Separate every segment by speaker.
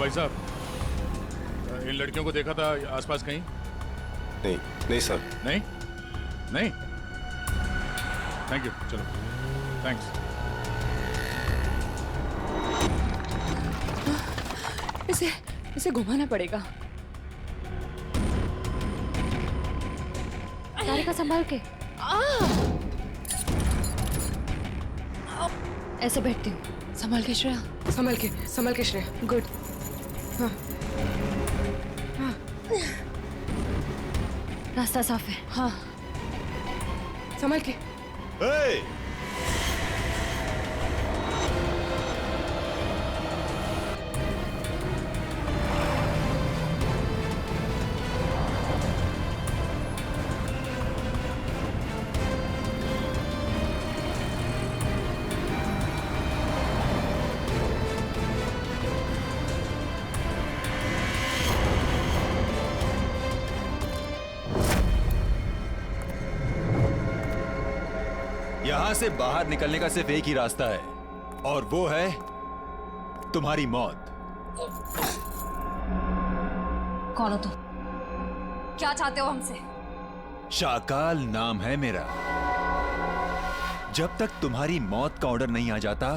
Speaker 1: भाई साहब, इन लड़कियों को देखा था आसपास कहीं?
Speaker 2: नहीं नहीं सर।
Speaker 1: नहीं नहीं, थैंक यू, चलो थैंक्स।
Speaker 3: इसे घुमाना पड़ेगा।
Speaker 4: तारिका संभाल के। ऐसे बैठती हूँ। संभाल के श्रेया।
Speaker 3: संभल के श्रेया। गुड। हाँ।
Speaker 4: रास्ता साफ है।
Speaker 3: हाँ, संभल के।
Speaker 2: hey!
Speaker 5: यहां से बाहर निकलने का सिर्फ एक ही रास्ता है, और वो है तुम्हारी मौत।
Speaker 4: कौन हो तुम? क्या चाहते हो हमसे?
Speaker 5: शाकाल नाम है मेरा। जब तक तुम्हारी मौत का ऑर्डर नहीं आ जाता,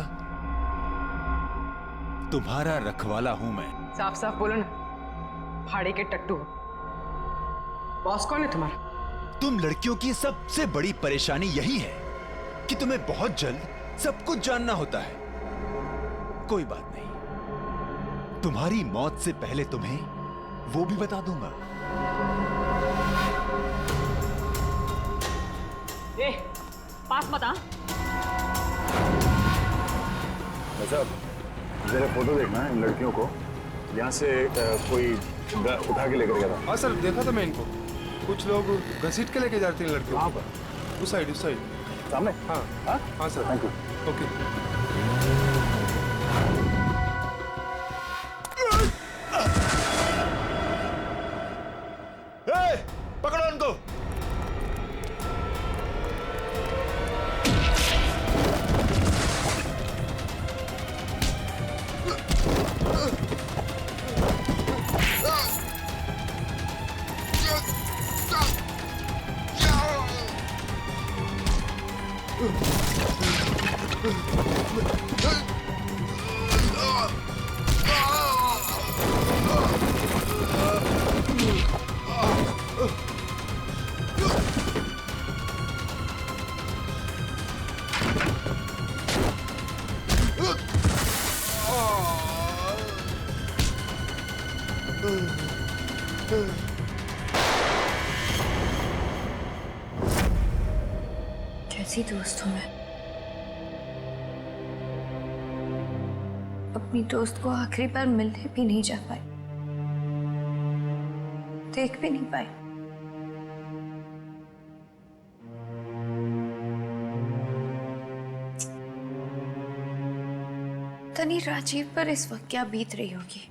Speaker 5: तुम्हारा रखवाला हूं मैं।
Speaker 3: साफ साफ बोलो ना, फाड़े के टट्टू। बॉस कौन है तुम्हारा?
Speaker 5: तुम लड़कियों की सबसे बड़ी परेशानी यही है कि तुम्हें बहुत जल्द सब कुछ जानना होता है। कोई बात नहीं, तुम्हारी मौत से पहले तुम्हें वो भी बता दूंगा।
Speaker 3: ए, पास मत आ।
Speaker 6: साहब, जरा फोटो देखना है इन लड़कियों को। यहाँ से कोई उठा के लेकर गया था।
Speaker 2: हाँ सर, देखा था मैं इनको। कुछ लोग घसीट के लेके जाते हैं लड़कियों।
Speaker 6: कहाँ पर?
Speaker 2: उस साइड
Speaker 6: सामने?
Speaker 2: हाँ
Speaker 6: हाँ
Speaker 2: हाँ सर।
Speaker 6: Thank you.
Speaker 2: ओके।
Speaker 5: पकड़ो उनको।
Speaker 4: कैसी दोस्त हूँ मैं। अपनी दोस्त को आखिरी बार मिलने भी नहीं जा पाई, देख भी नहीं पाई। तनी राजीव पर इस वक्त क्या बीत रही होगी।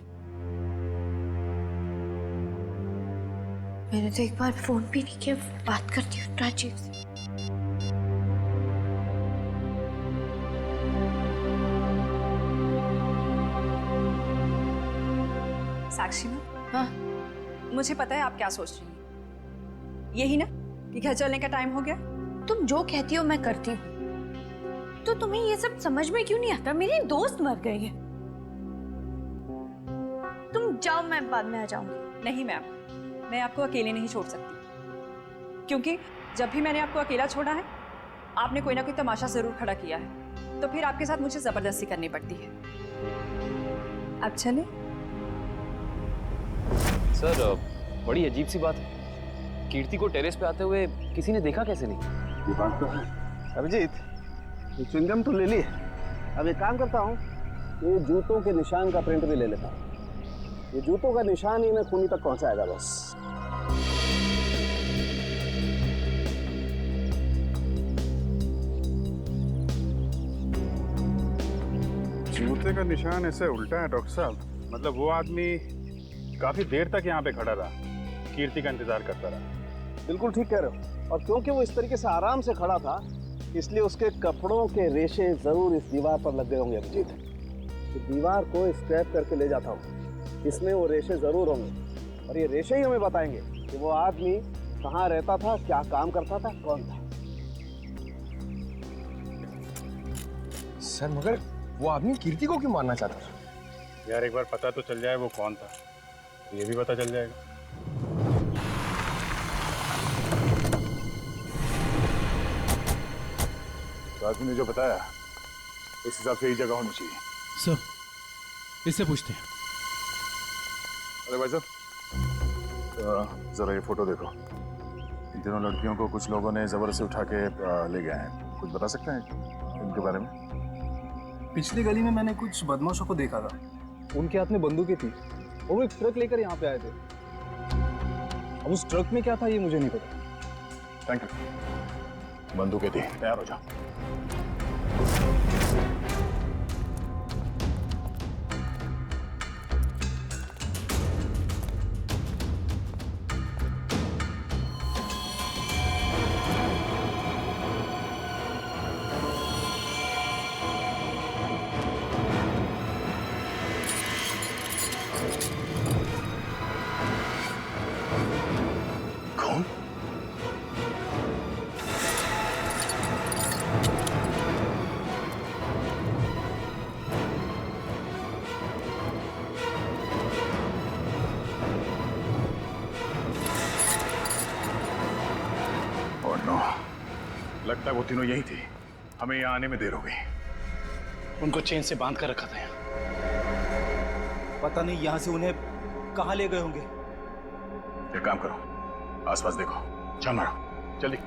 Speaker 4: मैंने तो एक बार फोन भी नहीं किया। बात करती हूँ राजीव से।
Speaker 7: साक्षी मैम,
Speaker 4: हाँ,
Speaker 7: मुझे पता है आप क्या सोच रही हैं। यही ना कि घर चलने का टाइम हो गया।
Speaker 4: तुम जो कहती हो मैं करती हूँ। तो तुम्हें ये सब समझ में क्यों नहीं आता? मेरी दोस्त मर गई है। तुम जाओ, मैं बाद में आ जाऊंगी।
Speaker 7: नहीं मैम, मैं आपको अकेले नहीं छोड़ सकती, क्योंकि जब भी मैंने आपको अकेला छोड़ा है, आपने कोई ना कोई तमाशा जरूर खड़ा किया है, तो फिर आपके साथ मुझे जबरदस्ती करनी पड़ती है। अब चले।
Speaker 8: सर, बड़ी अजीब सी बात है। कीर्ति को टेरेस पे आते हुए किसी ने देखा कैसे नहीं?
Speaker 6: ये बात तो है। अभिजीत, ये च्युइंगम तो ले ली है। अब एक काम करता हूँ, ये जूतों के निशान का प्रिंट भी ले लेता हूँ। ये जूतों का निशान ही मैं खूनी तक पहुंचाएगा बस। जूते का निशान ऐसे उल्टा है डॉक्टर साहब। मतलब वो आदमी काफी देर तक यहाँ पे खड़ा रहा, कीर्ति का इंतजार करता रहा। बिल्कुल ठीक कह रहे हो। और क्योंकि वो इस तरीके से आराम से खड़ा था, इसलिए उसके कपड़ों के रेशे जरूर इस दीवार पर लग गए होंगे। अभिजीत, तो दीवार को स्क्रैप करके ले जाता हूँ इसमें वो रेशे जरूर होंगे और ये रेशे ही हमें बताएंगे कि वो आदमी कहाँ रहता था, क्या काम करता था, कौन था।
Speaker 2: सर मगर वो आदमी कीर्ति को क्यों मारना चाहता था?
Speaker 6: यार एक बार पता तो चल जाए वो कौन था, ये भी पता चल जाएगा।
Speaker 1: तो आदमी ने जो बताया उस हिसाब से यही जगह होनी चाहिए।
Speaker 9: सर इससे पूछते हैं।
Speaker 1: अरे भाई साहब जरा ये फोटो देखो। इन तीनों लड़कियों को कुछ लोगों ने जबरदस्ती उठा के ले गए हैं। कुछ बता सकते हैं इनके बारे में?
Speaker 2: पिछली गली में मैंने कुछ बदमाशों को देखा था।
Speaker 6: उनके हाथ में बंदूकें थी और वो एक ट्रक लेकर यहाँ पे आए थे। अब उस ट्रक में क्या था ये मुझे नहीं पता।
Speaker 1: Thank you. बंदूकें थी, तैयार हो जाओ। कौन? और नो, लगता है वो तीनों यही थी। हमें यहाँ आने में देर हो गई।
Speaker 10: उनको चेन से बांध कर रखा था यहाँ। पता नहीं यहाँ से उन्हें कहाँ ले गए होंगे।
Speaker 1: एक काम करो, आसपास देखो, छान मारो, जल्दी।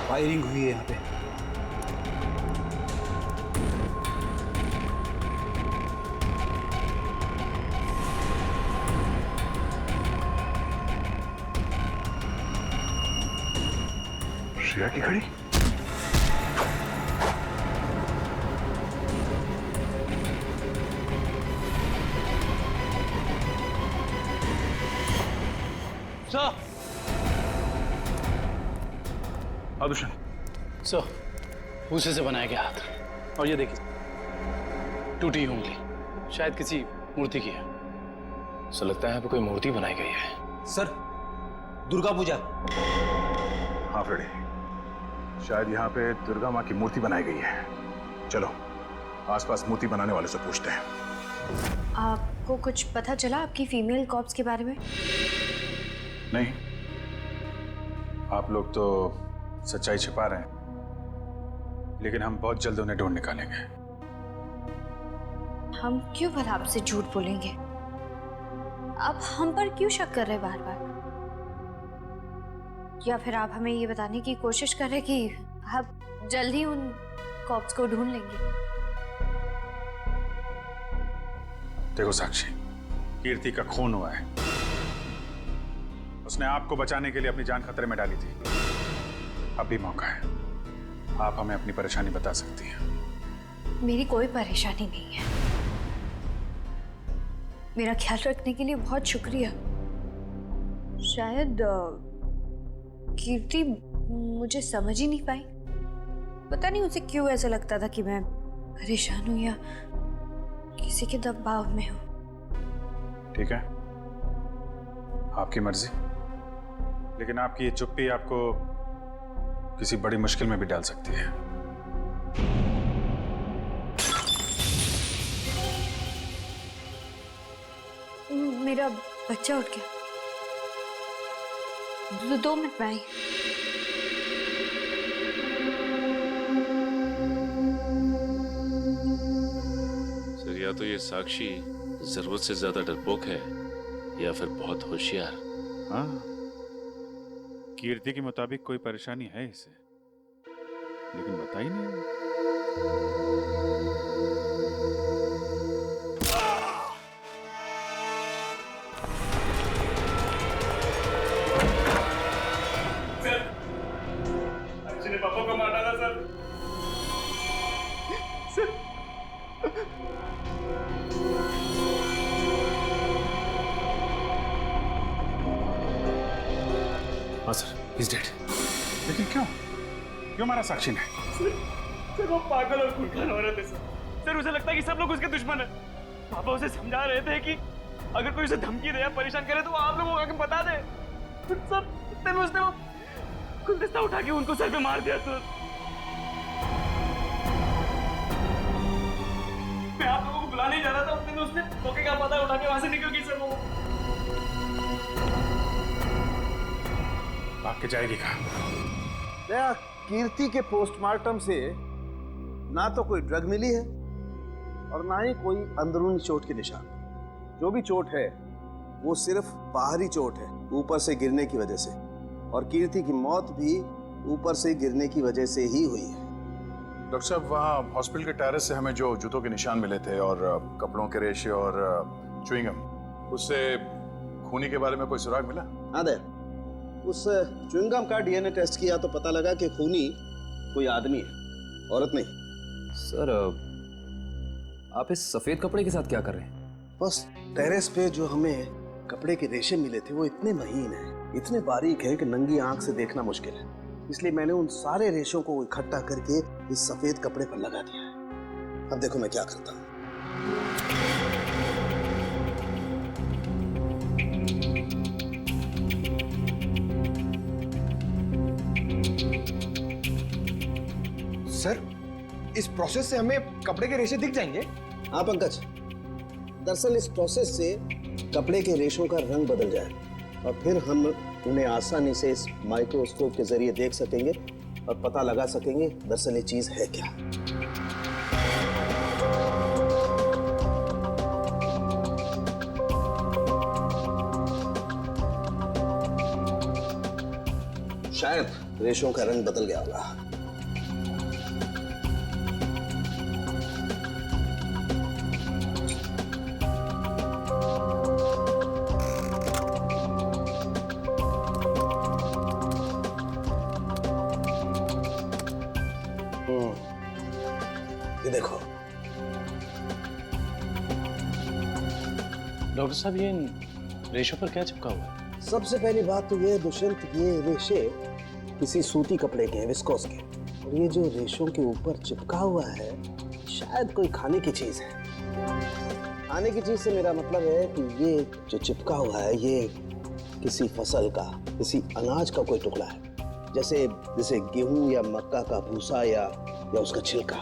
Speaker 10: फायरिंग हुई है यहाँ पे।
Speaker 1: श्रेया की घड़ी?
Speaker 10: सर,
Speaker 1: आदुशन,
Speaker 10: सर, भूसे से बनाया गया हाथ। और ये देखिए, टूटी हुई उंगली, शायद किसी मूर्ति की है।
Speaker 8: सो लगता है यहाँ पे कोई मूर्ति बनाई गई है।
Speaker 10: सर, दुर्गा पूजा।
Speaker 1: हाँ फ्रेडी, शायद यहाँ पे दुर्गा माँ की मूर्ति बनाई गई है। चलो आसपास मूर्ति बनाने वाले से पूछते हैं।
Speaker 4: आपको कुछ पता चला आपकी फीमेल कॉप्स के बारे में?
Speaker 6: नहीं, आप लोग तो सच्चाई छिपा रहे हैं, लेकिन हम बहुत जल्द उन्हें ढूंढ निकालेंगे।
Speaker 4: हम क्यों भला आपसे झूठ बोलेंगे? आप हम पर क्यों शक कर रहे बार बार? या फिर आप हमें ये बताने की कोशिश कर रहे कि आप जल्द ही उन कॉप्स को ढूंढ लेंगे?
Speaker 6: देखो साक्षी, कीर्ति का खून हुआ है। उसने आपको बचाने के लिए अपनी जान खतरे में डाली थी। अब भी मौका है, आप हमें अपनी परेशानी बता सकती हैं।
Speaker 4: मेरी कोई परेशानी नहीं है। मेरा ख्याल रखने के लिए बहुत शुक्रिया। शायद कीर्ति मुझे समझ ही नहीं पाई। पता नहीं उसे क्यों ऐसा लगता था कि मैं परेशान हूं या किसी के दबाव में हूं।
Speaker 6: ठीक है, आपकी मर्जी, लेकिन आपकी ये चुप्पी आपको किसी बड़ी मुश्किल में भी डाल सकती है।
Speaker 4: मेरा बच्चा उठ गया। 2 मिनट में आई।
Speaker 11: सर, या तो ये साक्षी जरूरत से ज्यादा डरपोक है या फिर बहुत होशियार।
Speaker 6: हाँ, कीर्ति के मुताबिक कोई परेशानी है इसे, लेकिन बता ही नहीं।
Speaker 10: ने पापा को मार डाला सर। Sir is dead.
Speaker 6: लेकिन क्यों क्यों मारा साक्षी ने?
Speaker 12: सर वो पागल और खूंखार औरत है सर उसे लगता है कि सब लोग उसके दुश्मन है। पापा उसे समझा रहे थे कि अगर कोई उसे धमकी दे या परेशान करे तो वो आप लोगों को आके बता दे। सर इतने में उसने वो गुलदस्ता उठा के उनको सर पे मार दिया सर। मैं आप लोगों को बुलाने जा रहा था, उतने में उसने मौके का पता उठा के वहां से निकल गई सर वो।
Speaker 6: भाग के जाएगी कहाँ?
Speaker 13: कीर्ति के पोस्टमार्टम से ना तो कोई ड्रग मिली है और ना ही कोई अंदरूनी चोट के निशान। जो भी चोट है वो सिर्फ बाहरी चोट है, ऊपर से गिरने की वजह से, और कीर्ति की मौत भी ऊपर से गिरने की वजह से ही हुई है।
Speaker 1: डॉक्टर साहब, वहाँ हॉस्पिटल के टेरेस से हमें जो जूतों के निशान मिले थे और कपड़ों के रेशे और च्युइंगम, उससे खूनी के बारे में कोई सुराग मिला?
Speaker 13: हाँ दे, उस च्युइंगम का डीएनए टेस्ट किया तो पता लगा कि खूनी कोई आदमी है, औरत नहीं।
Speaker 8: सर आप इस सफेद कपड़े के साथ क्या कर रहे हैं?
Speaker 13: बस टेरेस पे जो हमें कपड़े के रेशे मिले थे वो इतने महीन हैं, इतने बारीक हैं कि नंगी आंख से देखना मुश्किल है। इसलिए मैंने उन सारे रेशों को इकट्ठा करके इस सफेद कपड़े पर लगा दिया है। अब देखो मैं क्या करता हूँ।
Speaker 2: सर इस प्रोसेस से हमें कपड़े के रेशे दिख जाएंगे?
Speaker 13: हाँ पंकज, दरअसल इस प्रोसेस से कपड़े के रेशों का रंग बदल जाए और फिर हम उन्हें आसानी से इस माइक्रोस्कोप के जरिए देख सकेंगे और पता लगा सकेंगे दरअसल ये चीज है क्या। शायद रेशों का रंग बदल गया होगा। ये देखो
Speaker 10: डॉक्टर साहब, ये इन रेशों पर क्या चिपका हुआ है?
Speaker 13: सबसे पहली बात तो ये है दुष्यंत, ये रेशे किसी सूती कपड़े के हैं, विस्कोस के, और ये जो रेशों के ऊपर चिपका हुआ है शायद कोई खाने की चीज है। खाने की चीज से मेरा मतलब है कि ये जो चिपका हुआ है ये किसी फसल का, किसी अनाज का कोई टुकड़ा है, जैसे जैसे गेहूं या मक्का का भूसा या उसका छिलका,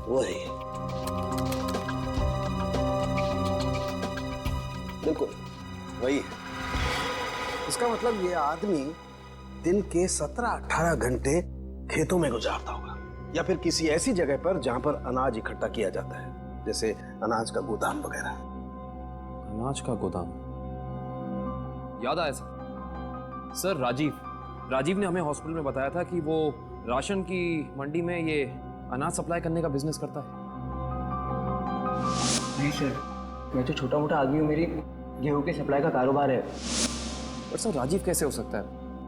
Speaker 13: वो है। बिल्कुल वही है। इसका मतलब ये आदमी दिन के 17-18 घंटे खेतों में गुजारता होगा या फिर किसी ऐसी जगह पर जहां पर अनाज इकट्ठा किया जाता है, जैसे अनाज का गोदाम वगैरह।
Speaker 8: अनाज का गोदाम याद आया सर राजीव ने हमें हॉस्पिटल में बताया था कि वो राशन की मंडी में ये अनाज सप्लाई करने का बिजनेस करता है।
Speaker 14: नहीं सर, मैं तो छोटा मोटा आदमी हूँ, मेरी गेहूं के सप्लाई का कारोबार है।
Speaker 8: पर सर राजीव कैसे हो सकता है?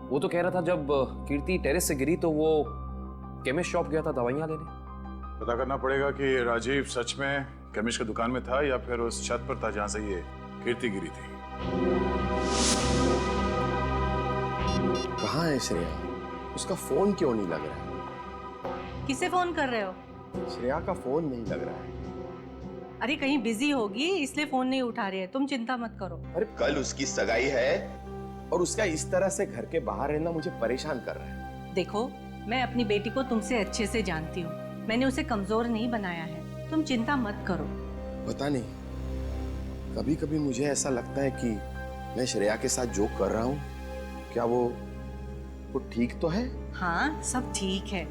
Speaker 8: वो तो कह रहा था जब कीर्ति टेरेस से गिरी तो वो केमिस्ट शॉप गया था दवाइयाँ लेने।
Speaker 1: पता करना पड़ेगा कि राजीव सच में केमिस्ट की दुकान में था या फिर उस छत पर था जहाँ से ये कीर्ति गिरी थी।
Speaker 2: कहाँ है श्रेया? उसका फोन क्यों नहीं लग रहा है?
Speaker 15: किसे फोन कर रहे हो?
Speaker 2: श्रेया का फोन नहीं लग रहा है।
Speaker 15: अरे कहीं बिजी होगी इसलिए फोन नहीं उठा रही है, तुम चिंता मत करो।
Speaker 2: अरे कल उसकी सगाई है और उसका इस तरह से घर के बाहर रहना मुझे परेशान कर रहा है।
Speaker 15: देखो, मैं अपनी बेटी को तुमसे अच्छे से जानती हूँ, मैंने उसे कमजोर नहीं बनाया है, तुम चिंता मत करो।
Speaker 2: पता नहीं, कभी कभी मुझे ऐसा लगता है कि मैं श्रेया के साथ जो कर रहा हूँ क्या वो ठीक तो है?
Speaker 15: हाँ, सब ठीक है।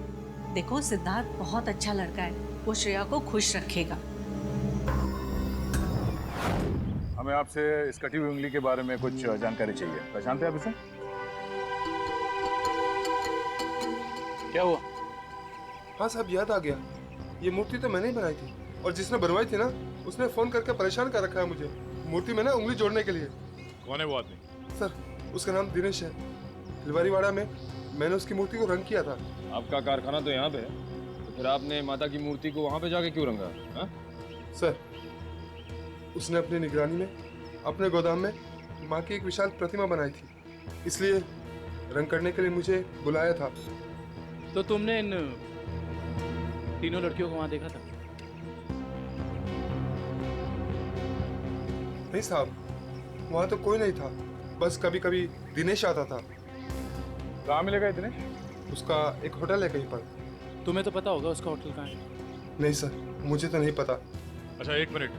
Speaker 15: देखो, सिद्धार्थ बहुत अच्छा लड़का है, वो श्रेया को खुश रखेगा।
Speaker 1: हमें आपसे इस कटी हुई उंगली के बारे में कुछ जानकारी चाहिए। पहचानते हैं आप इसे?
Speaker 10: क्या हुआ?
Speaker 16: हाँ साहब, याद आ गया। ये मूर्ति तो मैंने ही बनाई थी और जिसने बनवाई थी ना उसने फोन करके परेशान कर रखा है मुझे मूर्ति में ना उंगली जोड़ने के लिए।
Speaker 11: कौन है वो आदमी?
Speaker 16: सर, उसका नाम दिनेश है। फुलवारीवाड़ा में मैंने उसकी मूर्ति को रंग किया था।
Speaker 17: आपका कारखाना तो यहाँ पे है, तो फिर आपने माता की मूर्ति को वहाँ पे जाके क्यों रंगा? हा?
Speaker 16: सर, उसने अपनी निगरानी में अपने गोदाम में माँ की एक विशाल प्रतिमा बनाई थी, इसलिए रंग करने के लिए मुझे बुलाया था।
Speaker 10: तो तुमने इन तीनों लड़कियों को वहां देखा था?
Speaker 16: नहीं साहब, वहां तो कोई नहीं था, बस कभी कभी दिनेश आता था।
Speaker 6: कहाँ मिलेगा ये दिनेश?
Speaker 16: उसका एक होटल है कहीं पर।
Speaker 10: तुम्हें तो पता होगा उसका होटल कहाँ है?
Speaker 16: नहीं सर, मुझे तो नहीं पता।
Speaker 11: अच्छा एक मिनट,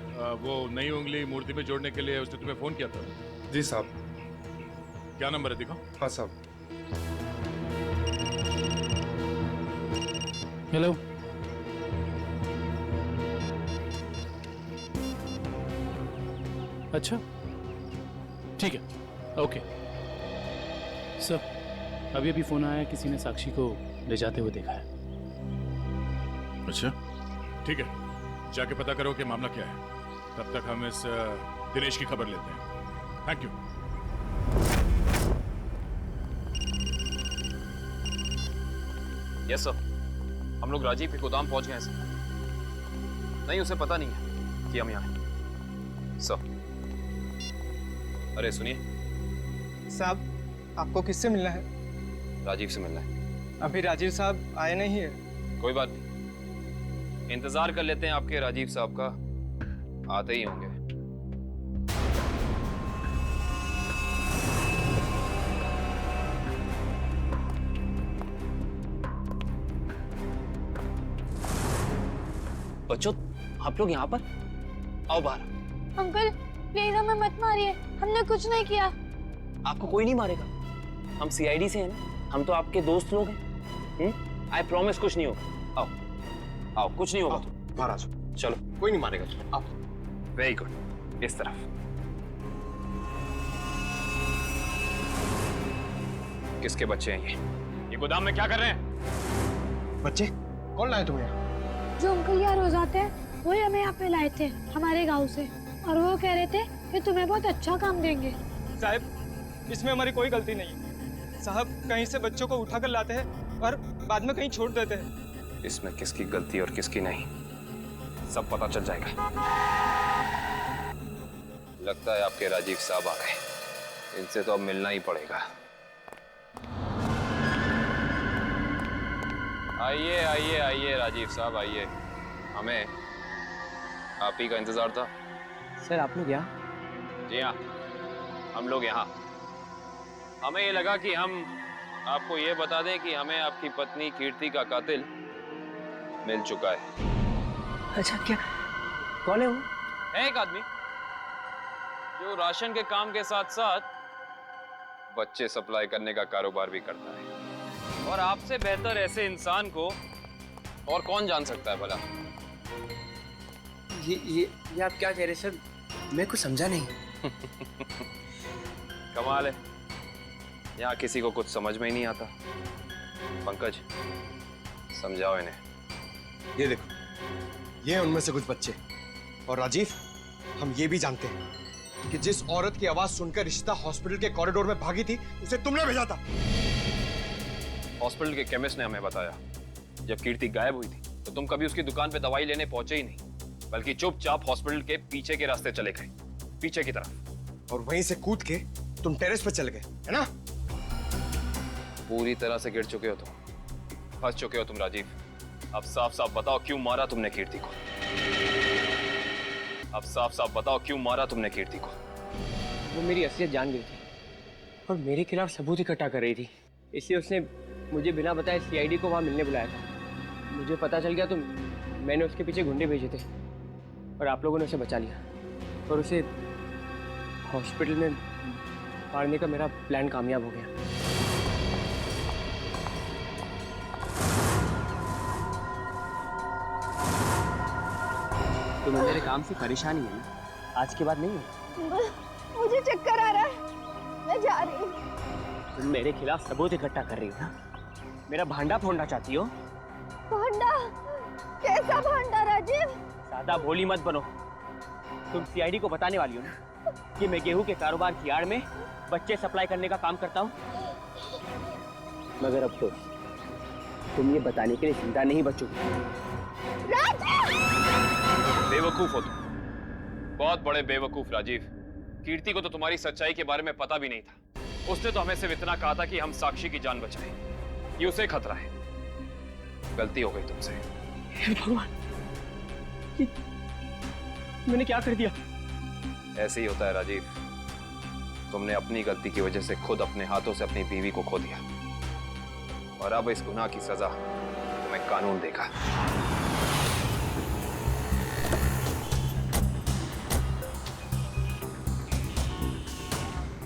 Speaker 11: वो नई उंगली मूर्ति में जोड़ने के लिए उसने तुम्हें फोन किया था?
Speaker 16: जी साहब।
Speaker 11: क्या नंबर है दिखाओ।
Speaker 16: हाँ साहब।
Speaker 10: हेलो, अच्छा ठीक है, ओके सर। अभी अभी फोन आया, किसी ने साक्षी को ले जाते हुए देखा है।
Speaker 11: अच्छा ठीक है, जाके पता करो कि मामला क्या है। तब तक हम इस दिनेश की खबर लेते हैं। Thank you.
Speaker 8: यस सर, हम लोग राजीव के गोदाम पहुंच गए हैं सर। नहीं, उसे पता नहीं है कि हम यहाँ हैं सर। अरे सुनिए
Speaker 14: साहब, आपको किससे मिलना है?
Speaker 8: राजीव से मिलना है।
Speaker 14: अभी राजीव साहब आए नहीं है।
Speaker 8: कोई बात नहीं, इंतजार कर लेते हैं आपके राजीव साहब का, आते ही होंगे।
Speaker 14: बच्चों, आप लोग यहाँ पर आओ बाहर।
Speaker 4: अंकल प्लीज हमें मत मारिए, हमने कुछ नहीं किया।
Speaker 14: आपको कोई नहीं मारेगा, हम सीआईडी से हैं ना, हम तो आपके दोस्त लोग हैं। आई प्रॉमिस कुछ नहीं होगा। आओ आओ, कुछ नहीं होगा।
Speaker 2: बाहर आ जाओ।
Speaker 14: चलो,
Speaker 2: कोई नहीं मारेगा। आओ।
Speaker 8: वेरी गुड, इस तरफ। किसके बच्चे हैं ये गोदाम में क्या कर रहे हैं?
Speaker 2: बच्चे कौन लाए तुम्हें?
Speaker 4: जो अंकल यहाँ रोज आते हैं वही हमें यहाँ पे लाए थे हमारे गांव से, और वो कह रहे थे कि तुम्हें बहुत अच्छा काम देंगे।
Speaker 14: साहब, इसमें हमारी कोई गलती नहीं है। साहब कहीं से बच्चों को उठाकर लाते हैं और बाद में कहीं छोड़ देते हैं।
Speaker 8: इसमें किसकी गलती और किसकी नहीं, सब पता चल जाएगा। लगता है आपके राजीव साहब आ गए, इनसे तो अब मिलना ही पड़ेगा। आइए आइए आइए राजीव साहब, आइए। हमें आप ही का इंतजार था।
Speaker 14: सर आप लोग यहाँ?
Speaker 8: जी हाँ, हम लोग यहाँ। हमें ये लगा कि हम आपको ये बता दें कि हमें आपकी पत्नी कीर्ति का कातिल मिल चुका है।
Speaker 14: अच्छा, क्या कौन है वो?
Speaker 8: है एक आदमी जो राशन के काम के साथ साथ बच्चे सप्लाई करने का कारोबार भी करता है, और आपसे बेहतर ऐसे इंसान को और कौन जान सकता है भला?
Speaker 14: ये आप क्या कह रहे सर? मैं कुछ समझा नहीं।
Speaker 8: कमाल है, यहाँ किसी को कुछ समझ में ही नहीं आता। पंकज, समझाओ इन्हें।
Speaker 2: ये देखो, ये हैं उनमें से कुछ बच्चे। और राजीव, हम ये भी जानते हैं कि जिस औरत की आवाज सुनकर रिश्ता हॉस्पिटल के कॉरिडोर में भागी थी, उसे तुमने भेजा था।
Speaker 8: हॉस्पिटल के केमिस्ट ने हमें बताया, जब कीर्ति गायब हुई थी तो तुम कभी उसकी दुकान पे दवाई लेने पहुंचे ही नहीं, बल्कि चुपचाप हॉस्पिटल के पीछे के रास्ते चले गए, पीछे की तरफ।
Speaker 2: और वहीं से कूद के तुम टेरेस पर चले गए, है ना?
Speaker 8: पूरी तरह से गिर चुके हो तुम, फंस चुके हो तुम राजीव। अब साफ साफ बताओ क्यों मारा तुमने कीर्ति को? अब साफ साफ बताओ क्यों मारा तुमने कीर्ति को?
Speaker 14: वो मेरी असलियत जान गई थी और मेरे खिलाफ सबूत इकट्ठा कर रही थी, इसलिए उसने मुझे बिना बताए सीआईडी को वहाँ मिलने बुलाया था। मुझे पता चल गया तो मैंने उसके पीछे गुंडे भेजे थे और आप लोगों ने उसे बचा लिया और उसे हॉस्पिटल में मारने का मेरा प्लान कामयाब हो गया। तुम्हें मेरे काम से परेशानी है ना? आज के बाद नहीं है?
Speaker 4: मुझे चक्कर आ रहा है, मैं जा रही हूँ।
Speaker 14: तुम मेरे खिलाफ सबूत इकट्ठा कर रही हो ना? मेरा भांडा फोड़ना चाहती हो?
Speaker 4: भांडा? कैसा भांडा राजीव?
Speaker 14: ज्यादा भोली मत बनो। तुम सीआईडी को बताने वाली हो ना कि मैं गेहूं के कारोबार की आड़ में बच्चे सप्लाई करने का काम करता हूँ? मगर अफसोस, तुम ये बताने के लिए जिंदा नहीं बचोगे।
Speaker 8: बेवकूफ हो तुम, बहुत बड़े बेवकूफ राजीव। कीर्ति को तो तुम्हारी सच्चाई के बारे में पता भी नहीं था, उसने तो हमें सिर्फ इतना कहा था कि हम साक्षी की जान बचाएं। ये उसे खतरा है। गलती हो गई तुमसे।
Speaker 14: हे भगवान, मैंने क्या कर दिया?
Speaker 8: ऐसे ही होता है राजीव। तुमने अपनी गलती की वजह से खुद अपने हाथों से अपनी बीवी को खो दिया, और अब इस गुनाह की सजा तुम्हें कानून देगा।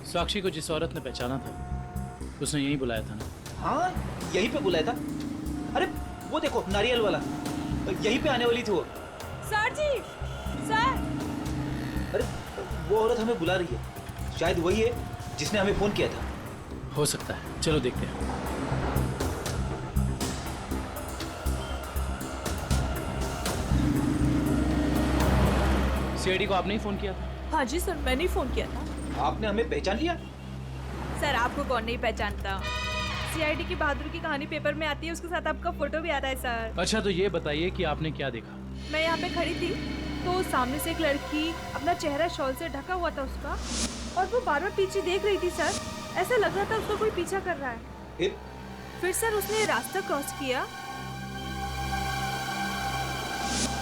Speaker 9: साक्षी को जिस औरत ने पहचाना था उसने यहीं बुलाया था ना?
Speaker 18: हाँ, यहीं पे बुलाया था। अरे वो देखो, नारियल वाला, यहीं पे आने वाली थी वो।
Speaker 7: सर जी, सर।
Speaker 18: अरे वो औरत हमें बुला रही है, शायद वही है जिसने हमें फोन किया था।
Speaker 9: हो सकता है, चलो देखते हैं। सीआईडी को आपने ही फोन किया था?
Speaker 7: हाँ जी सर, मैंने ही फोन किया था।
Speaker 18: आपने हमें पहचान लिया?
Speaker 7: सर आपको कौन नहीं पहचानता? सीआईडी की बहादुर की कहानी पेपर में आती है, उसके साथ आपका फोटो भी आता है सर।
Speaker 9: अच्छा, तो ये बताइए कि आपने क्या देखा?
Speaker 7: मैं यहाँ पे खड़ी थी तो सामने से एक लड़की, अपना चेहरा शॉल से ढका हुआ था उसका, और वो बार बार पीछे देख रही थी सर। ऐसा लग रहा था उसको कोई पीछा कर रहा है। फिर सर उसने रास्ता क्रॉस किया,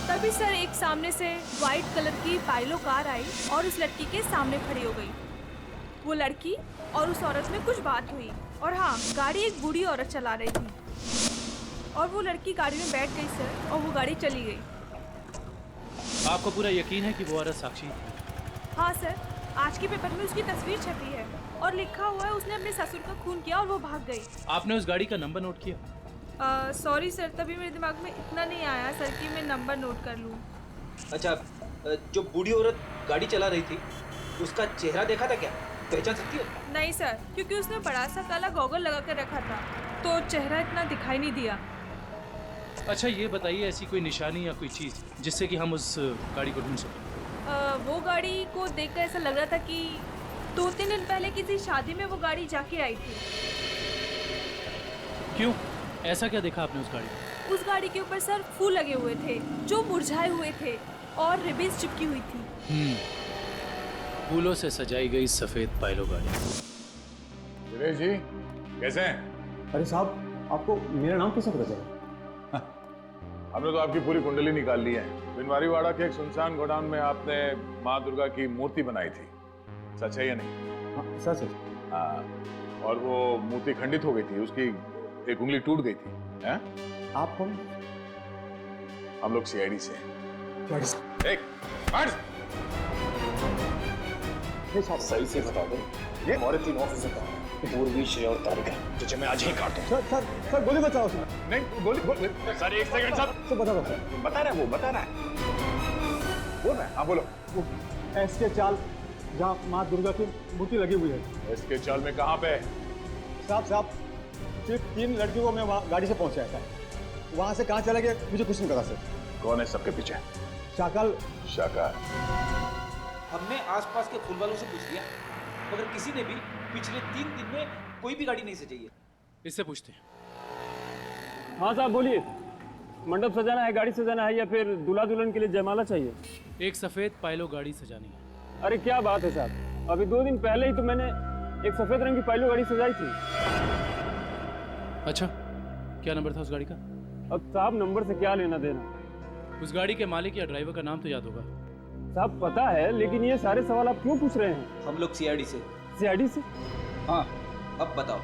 Speaker 7: तभी सर एक सामने से व्हाइट कलर की पाइलो कार आई और उस लड़की के सामने खड़ी हो गई। वो लड़की और उस औरत में कुछ बात हुई, और हाँ, गाड़ी एक बूढ़ी औरत चला रही थी, और वो लड़की गाड़ी में बैठ गई सर, और वो गाड़ी चली गई।
Speaker 9: आपको पूरा यकीन है कि वो औरत साक्षी थी?
Speaker 7: हाँ सर, आज के पेपर में उसकी तस्वीर छपी है और लिखा हुआ है उसने अपने ससुर का खून किया और वो भाग गई।
Speaker 9: आपने उस गाड़ी का नंबर नोट किया?
Speaker 7: सॉरी सर, तभी मेरे दिमाग में इतना नहीं आया सर कि मैं नंबर नोट कर लूँ।
Speaker 18: अच्छा, जो बूढ़ी औरत गाड़ी चला रही थी उसका चेहरा देखा था क्या? पहचान सकती हो?
Speaker 7: नहीं सर, क्योंकि उसने बड़ा सा काला गॉगल लगा कर रखा था, तो चेहरा इतना दिखाई नहीं दिया।
Speaker 9: अच्छा, ये बताइए ऐसी कोई निशानी या कोई चीज़ जिससे कि हम उस गाड़ी को ढूंढ सकें?
Speaker 7: वो गाड़ी को देखकर ऐसा लग रहा था कि 2-3 दिन पहले किसी शादी में वो गाड़ी जाके आई थी।
Speaker 9: क्यों? ऐसा क्या देखा आपने उस गाड़ी में?
Speaker 7: उस गाड़ी के ऊपर सर फूल लगे हुए थे जो मुरझाए हुए थे, और रिबन्स चिपकी हुई थी।
Speaker 9: फूलों से सजाई गई सफेद पाइलो गाड़ी।
Speaker 1: दिनेश जी, कैसे हैं?
Speaker 6: अरे साहब, आपको मेरा नाम कैसे पता चला?
Speaker 1: हमने तो आपकी पूरी कुंडली निकाल ली है। बिनवारीवाड़ा के एक सुनसान गोडाउन में आपने माँ दुर्गा की मूर्ति बनाई थी, सच है या नहीं?
Speaker 6: हाँ, सच है।
Speaker 1: हाँ, और वो मूर्ति खंडित हो गई थी, उसकी एक उंगली टूट गई थी। हैं?
Speaker 6: आप कौन?
Speaker 1: हम लोग सीआईडी से हैं।
Speaker 12: सही से बता दो, ये हमारे 3 ऑफिसर का पूर्वी, श्रेय और तारिका, तुझे मैं आज ही काट दूं।
Speaker 6: सर गोली बचाओ उसमें।
Speaker 1: नहीं, गोली
Speaker 12: सर 1 सेकंड सर।
Speaker 6: सर बता दो सर।
Speaker 1: बता रहा है वो, बता रहा है। बोल रहा है, हाँ बोलो।
Speaker 6: एसके चाल जहाँ माँ दुर्गा की मूर्ति लगी हुई है।
Speaker 1: एसके चाल में कहाँ पे?
Speaker 6: साहब, सिर्फ 3 लड़कियों को मैं वहाँ गाड़ी से पहुँचाया था। वहाँ से कहाँ चला गया मुझे कुछ नहीं पता सर।
Speaker 1: कौन है सबके पीछे?
Speaker 6: शाकल।
Speaker 1: शाका।
Speaker 18: हमने आसपास के फूल वालों से पूछ लिया, मगर किसी ने भी पिछले 3 दिन में कोई भी गाड़ी नहीं सजाई है।
Speaker 9: इससे पूछते हैं।
Speaker 12: हाँ साहब बोलिए, मंडप सजाना है, गाड़ी सजाना है, या फिर दूल्हा दुल्हन के लिए जयमाला चाहिए?
Speaker 9: एक सफेद पाइलो गाड़ी सजानी है।
Speaker 12: अरे क्या बात है साहब, अभी 2 दिन पहले ही तो मैंने एक सफेद रंग की पाइलो गाड़ी सजाई थी।
Speaker 9: अच्छा, क्या नंबर था उस गाड़ी का?
Speaker 12: अब साहब नंबर से क्या लेना देना?
Speaker 9: उस गाड़ी के मालिक या ड्राइवर का नाम तो याद होगा?
Speaker 12: साहब पता है, लेकिन ये सारे सवाल आप क्यों पूछ रहे हैं?
Speaker 18: हम लोग सीआईडी से।
Speaker 12: सीआईडी से?
Speaker 18: हाँ, अब बताओ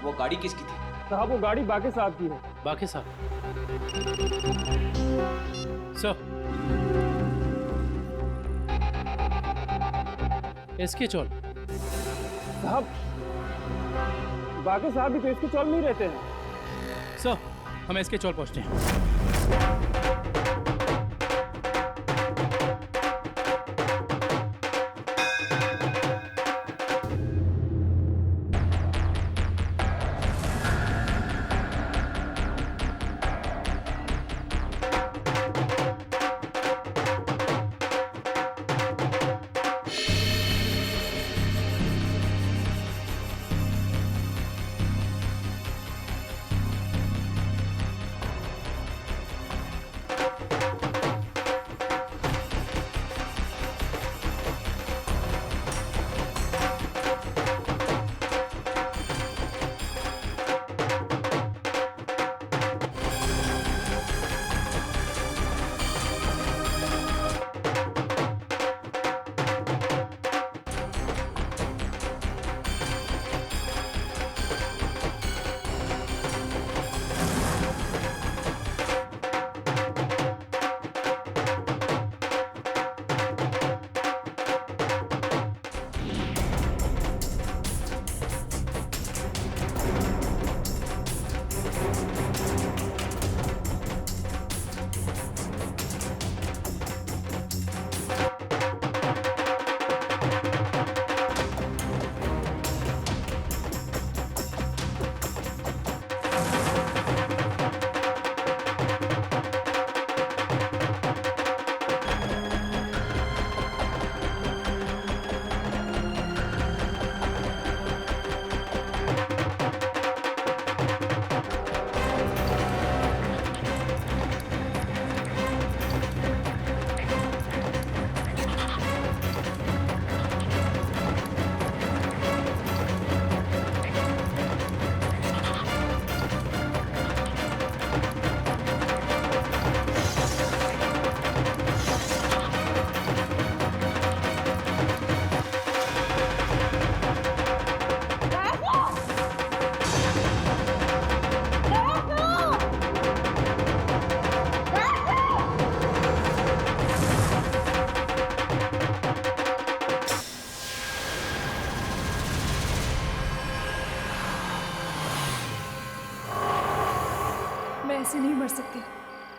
Speaker 18: वो गाड़ी किसकी थी?
Speaker 12: साहब वो गाड़ी बाके साहब की है।
Speaker 9: बाके साहब? सर, एसके चौल।
Speaker 12: साहब बाके साहब भी तो इसके चौल में ही रहते हैं।
Speaker 9: सर, हम एसके चौल पहुंचते हैं।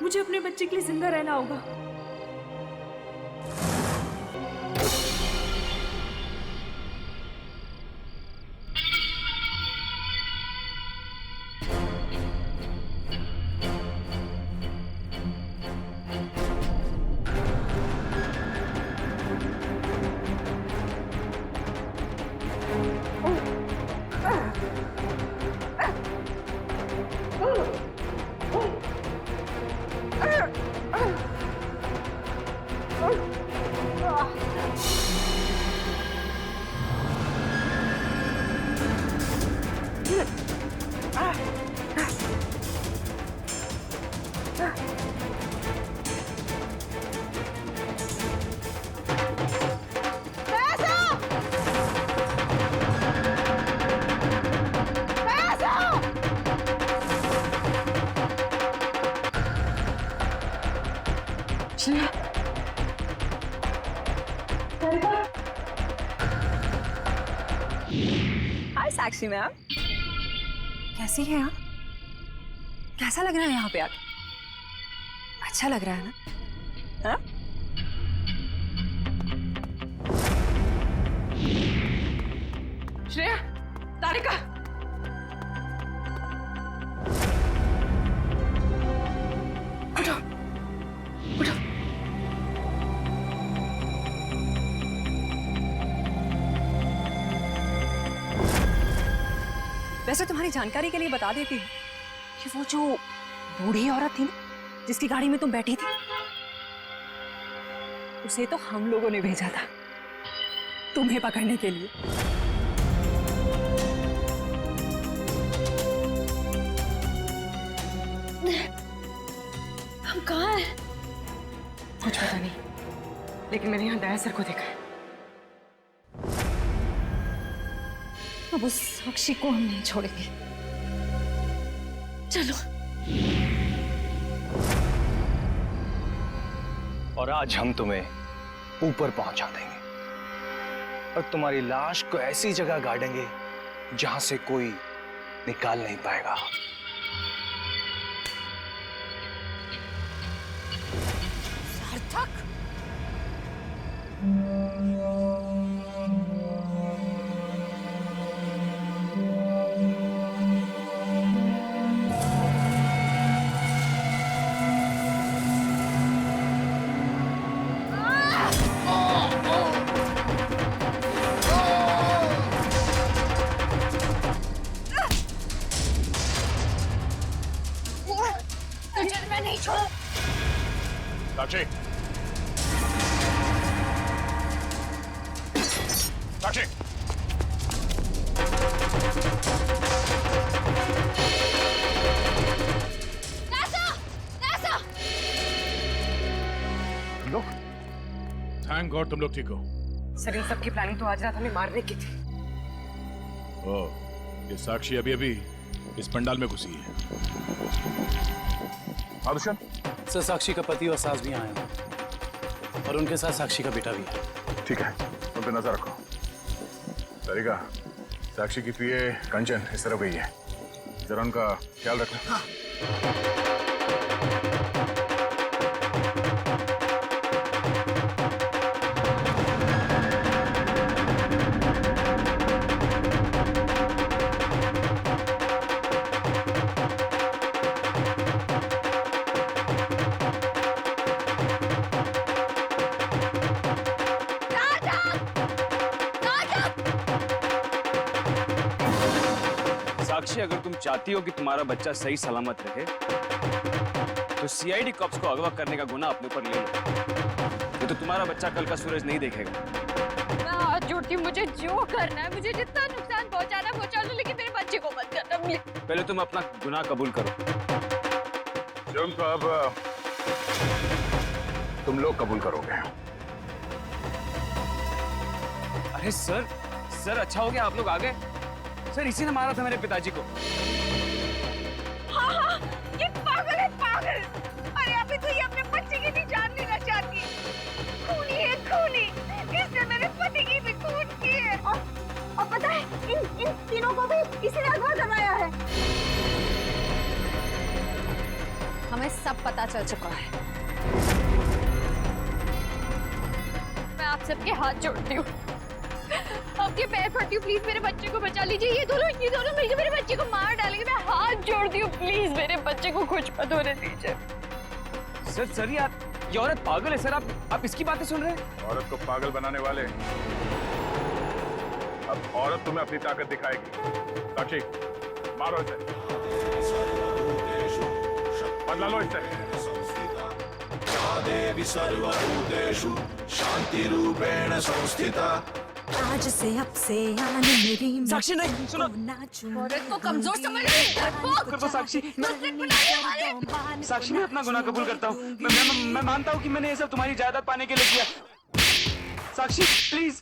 Speaker 19: मुझे अपने बच्चे के लिए जिंदा रहना होगा।
Speaker 7: हाय साक्षी मैम, कैसी है आप? कैसा लग रहा है यहाँ पे आके? अच्छा लग रहा है ना? हाँ? श्रेया, तारिका, उठो, उठो। वैसे तुम्हारी जानकारी के लिए बता देती हूँ कि वो जो बूढ़ी औरत थी ना जिसकी गाड़ी में तुम बैठी थी, उसे तो हम लोगों ने भेजा था तुम्हें पकड़ने के लिए।
Speaker 19: हम कहाँ हैं?
Speaker 3: कुछ पता नहीं, लेकिन मैंने यहाँ दया सर को देखा है।
Speaker 19: अब उस साक्षी को हम नहीं छोड़ेंगे। चलो।
Speaker 20: और आज हम तुम्हें ऊपर पहुंचा देंगे और तुम्हारी लाश को ऐसी जगह गाड़ेंगे जहां से कोई निकाल नहीं पाएगा।
Speaker 19: सार्थक, मैं नहीं छोड़।
Speaker 11: साक्षी, साक्षी, तुम लोग? थैंक गॉड तुम लोग ठीक हो।
Speaker 3: सर, इन सब की प्लानिंग तो आज रात हमें मारने की थी।
Speaker 11: ओह, ये साक्षी अभी अभी इस पंडाल में घुसी है। आदुशन?
Speaker 10: सर, साक्षी का पति और सास भी आए हैं और उनके साथ साक्षी का बेटा भी है।
Speaker 1: ठीक है, उन पे नजर रखो। तारिका, साक्षी की पीए कंचन इस तरफ गई है, जरा उनका ख्याल रखना। हाँ।
Speaker 21: साक्षी, अगर तुम चाहती हो कि तुम्हारा बच्चा सही सलामत रहे तो सीआईडी कॉप्स को अगवा करने का गुनाह अपने ऊपर ले लो। ये तो तुम्हारा बच्चा कल का सूरज नहीं देखेगा।
Speaker 19: मैं हाथ जोड़ती हूँ, मुझे जो करना है, मुझे जितना नुकसान पहुंचाना पहुंचा लो, लेकिन मेरे बच्चे को मत करना प्लीज।
Speaker 21: पहले तुम अपना गुनाह कबूल करो।
Speaker 1: जुर्म तो अब तुम लोग कबूल करोगे।
Speaker 21: अरे सर, अच्छा हो गया आप लोग आ गए। सर, इसी ने मारा था मेरे पिताजी को।
Speaker 19: हाँ, ये पागल है, पागल। अरे अभी तो ये अपने बच्चे की भी जान लेना चाहती है। खूनी है, खूनी। इसने मेरे पति की भी खून की है। और पता है, इन तीनों को भी इसी ने अगवा करवाया है।
Speaker 4: हमें सब पता चल चुका है। मैं आप सबके हाथ जोड़ती हूँ, आपके पैर पड़ती हूँ, प्लीज मेरे बच्चे को बचा लीजिए। ये दोनों मिलकर मेरे बच्चे को मार डालेंगे। मैं हाथ जोड़ती हूँ, प्लीज मेरे बच्चे को कुछ मत होने दीजिए।
Speaker 21: सर यार, ये औरत पागल है सर। आप इसकी बातें सुन रहे हैं?
Speaker 1: औरत को पागल बनाने वाले, अब औरत तुम्हें अपनी ताकत दिखाएगी। साक्षी, मारो इसे, बदला लो इससे।
Speaker 5: देवी सर्वभूतेषु शांति रूपेण संस्थिता।
Speaker 22: आज से अब से आने मेरी
Speaker 21: साक्षी नहीं, सुनो।
Speaker 4: औरत को कमजोर समझ रही है।
Speaker 21: तो साक्षी, साक्षी मैं अपना गुनाह कबूल करता हूँ। मैं मानता हूँ कि मैंने ये सब तुम्हारी जायदाद पाने के लिए किया। साक्षी प्लीज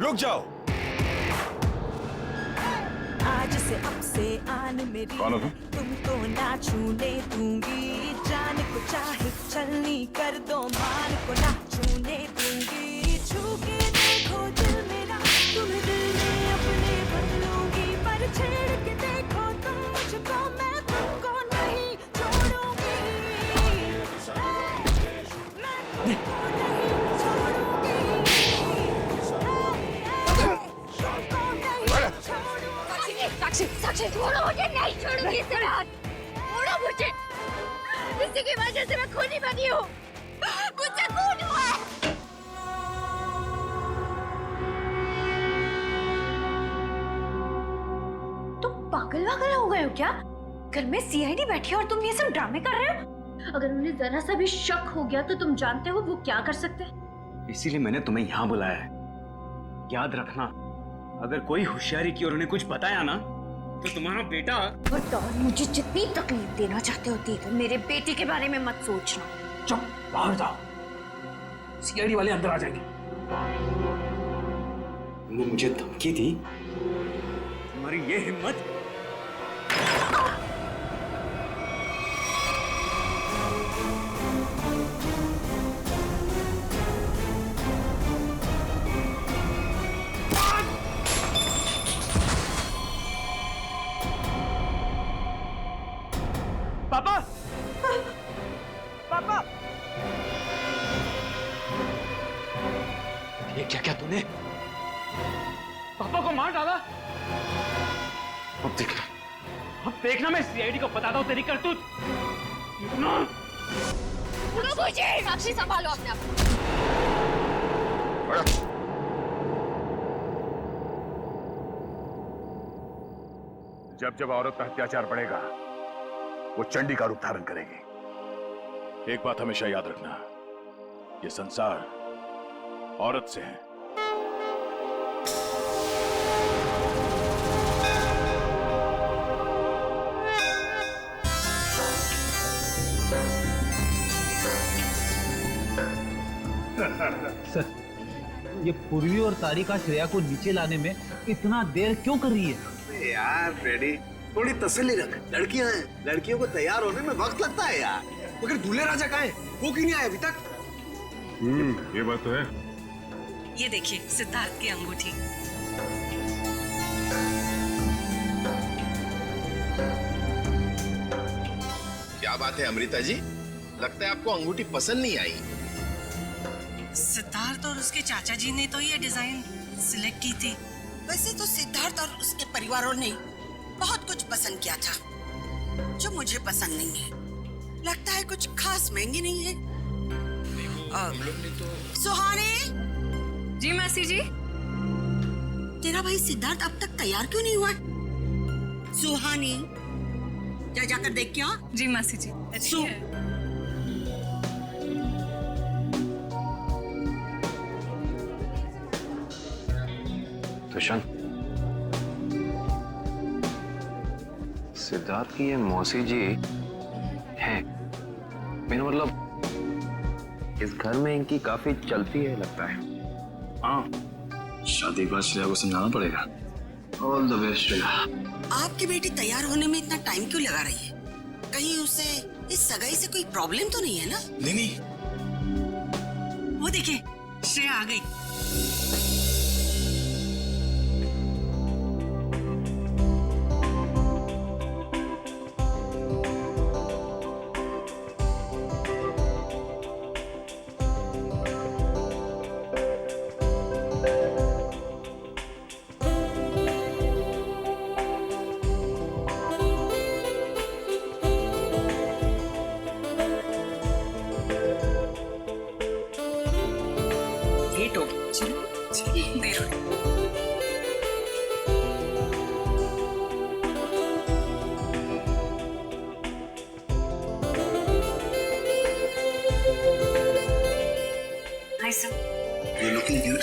Speaker 5: रुक जाओ।
Speaker 22: आज से अब से आने मेरी तुमको ना छूने दूंगी। जान को चाहे चलनी कर दो, मान को ना छूने दूंगी। छू के देखो दिल मेरा, तुम्हें दिल में अपने बदलूंगी। पर छेड़ के देखो तुम मुझको, मैं तुमको नहीं छोड़ूंगी।
Speaker 19: साक्षी छोड़ो मुझे, नहीं छोड़ूंगी इसे रात। छोड़ो मुझे, इसी की वजह से मैं खूनी बनी हूँ। मुझसे खून हुआ है।
Speaker 4: तुम पागल हो गए हो क्या? घर में सीआईडी बैठी है और तुम ये सब ड्रामे कर रहे हो? अगर उन्हें जरा सा भी शक हो गया तो तुम जानते हो वो क्या कर सकते हैं।
Speaker 21: इसीलिए मैंने तुम्हें यहाँ बुलाया है। याद रखना, अगर कोई होशियारी की और उन्हें कुछ बताया ना, तो तुम्हारा बेटा।
Speaker 4: और मुझे जितनी तकलीफ देना चाहते हो दे दो, मेरे बेटे के बारे में मत सोचना।
Speaker 21: चुप, बाहर जाओ, सीआईडी वाले अंदर आ जाएंगे। तुमने मुझे धमकी दी, तुम्हारी ये हिम्मत। पापा, पापा, ये क्या तूने पापा को मार डाला? अब देखना मैं सीआईडी को बताता हूँ तेरी करतूत।
Speaker 19: मुझे साक्षी संभालो अपने आप।
Speaker 1: जब औरत पर अत्याचार बढ़ेगा, वो चंडी का रूप धारण करेगी। एक बात हमेशा याद रखना, ये संसार औरत से है।
Speaker 18: सर, ये पूर्वी और तारिका श्रेया को नीचे लाने में इतना देर क्यों कर रही है?
Speaker 13: यार फ्रेडी, थोड़ी तसल्ली रख। लड़कियां हैं, लड़कियों को तैयार होने में वक्त लगता है यार।
Speaker 2: मगर दूल्हे राजा कहाँ है? वो क्यों नहीं आया अभी तक?
Speaker 1: ये बात तो है।
Speaker 15: ये देखिए सिद्धार्थ की अंगूठी।
Speaker 5: क्या बात है अमृता जी, लगता है आपको अंगूठी पसंद नहीं आई।
Speaker 15: सिद्धार्थ और उसके चाचा जी ने तो ये डिजाइन सिलेक्ट की थी।
Speaker 23: वैसे तो सिद्धार्थ और उसके परिवारों ने बहुत कुछ पसंद किया था जो मुझे पसंद नहीं है। लगता है कुछ खास महंगी नहीं है।
Speaker 5: हम लोग ने तो।
Speaker 23: सुहानी
Speaker 15: जी मासी जी।
Speaker 23: तेरा भाई सिद्धार्थ अब तक तैयार क्यों नहीं हुआ? सुहानी जा जाकर देख क्या?
Speaker 15: जी मासी जी।
Speaker 8: दुष्यंत, सिद्धार्थ की ये मौसी जी हैं। मेरा मतलब इस घर में इनकी काफी चलती है लगता है।
Speaker 21: हाँ, शादी के बाद श्रेया को समझाना पड़ेगा। All the best Shreya.
Speaker 23: आपकी बेटी तैयार होने में इतना टाइम क्यों लगा रही है? कहीं उसे इस सगाई से कोई प्रॉब्लम तो नहीं है ना?
Speaker 5: नहीं।
Speaker 15: वो देखिए श्रेया आ गई।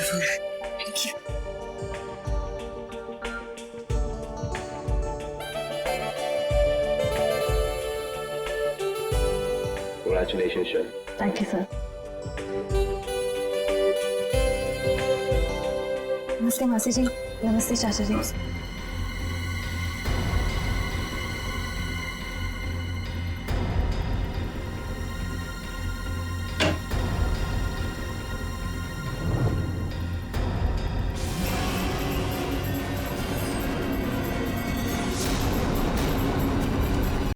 Speaker 23: जरूर। Thank you.
Speaker 14: Congratulations, sir.
Speaker 16: Thank you sir. नमस्ते मासी जी। नमस्ते चाचा जी।